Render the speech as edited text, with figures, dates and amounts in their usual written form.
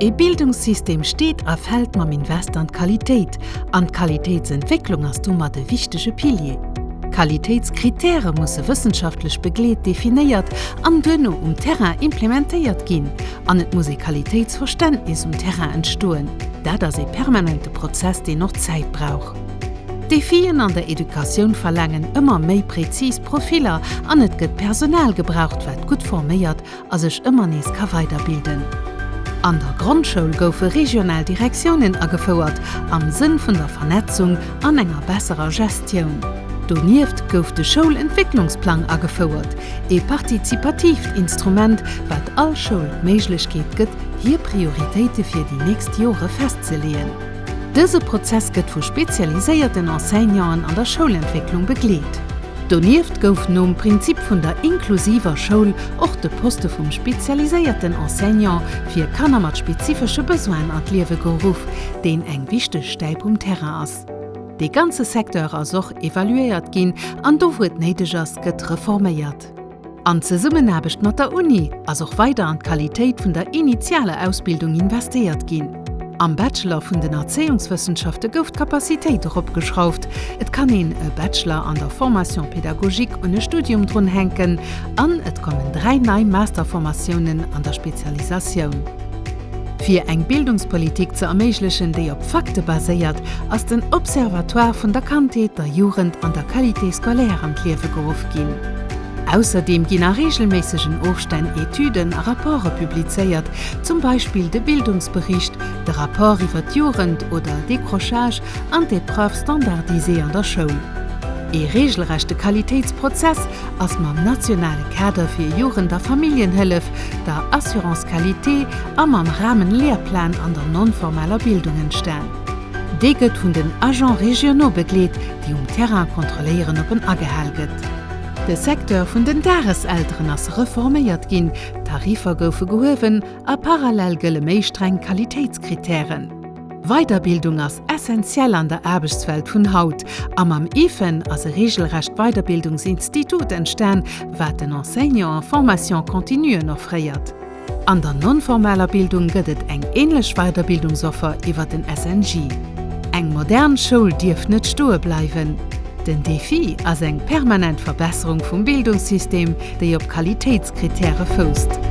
E Bildungssystem steht a fällt mam Invest an Qualität. An Qualitätsentwicklung as dummer de wichtige Pilier. Qualitätskriterien musse wissenschaftlich begleet definiiert an dënne Terrain implementéiert ginn, an et muss Qualitätsverständnis Terrain entstuen. Dat ass e permanente Prozess, den noch Zeit brauch. Defien an der Education verlangen immer méi präzis Profiler an et gëtt Personal gebraucht wat gut formiert as sech immer nees ka weiterbilden. An der Grundschule goufe regional Direktionen agefauert am Sinn vun der Vernetzung an enger besserer Gestion. Donieft gouf de Schulentwicklungsplan agefauert, e partizipativt Instrument, wat all Schul méiglechkeet gëtt, hier Prioritäten fir die nächst Jahre festzulegen. Dëse Prozess gëtt vu spezialiséierten Enseignanten an der Schulentwicklung begleet. Donieft gouf nom Prinzip vun der inklusiver Schoul och de Poste vum spezialiséierten Enseignant fir Kanner mat spezifische Besoen an Liewe geruf, den eng wichteg Steip Terrain ass. De ganze Sektor as och evaluéiert ginn an do huet neidegers gëtt reforméiert. An ze Summen habecht mat der Uni as och weiter an Qualitätit vun der initiale Ausbildung investiert ginn. Am Bachelor vun den Erziehungswissenschaften gouft Kapazitéit opgeschrauft. Et kann e Bachelor an der Formation Pädagogik und ein Studium drun henken, an et kommen 3 neue Masterformationen an der Spezialisation. Fir eng Bildungspolitik zu erméiglechen, déi op Fakte baséiert, ass den Observatoire vun der Quantität der Jugend an der Qualité scolaire an Kliewe gerufen ginn. Außerdem ginn a regelmäßigen Aufständen Etüden a Rapporte publizeiert, zum Beispiel de Bildungsbericht, de Rapport iwwer Jugend oder Décrochage an d'épreuves standardisées an der Schule. E regelrechte Qualitätsprozess ass mam nationale Kader fir Jugend der Familienhilfe, der Assurance Qualité am Rahmen Lehrplan an der nonformeller Bildung entstehen. De gëtt vun den Agents regionaux begleet, die Terrain kontrollieren op en agehel gëtt. De Sektor vun den Dareseltern ass reforméiert ginn, Tarifer goufe gehowen a parallel gëlle méi streng Qualitätskriterien. Weiterbildung ass essentiell an der Arbeitswelt vun Haut, am IFEN as e regelrecht Weiterbildungsinstitut entstehen, wat den Enseignant en Formation continue noch freiert. An der nonformeller Bildung gëtt eng ähnlech Weiterbildungsoffer iwwer den SNG. Eng modern Schul dirf net stoe bleiwen. Den Defi as eng permanent Verbesserung vum Bildungssystem, déi op Qualitätskriterien fußt.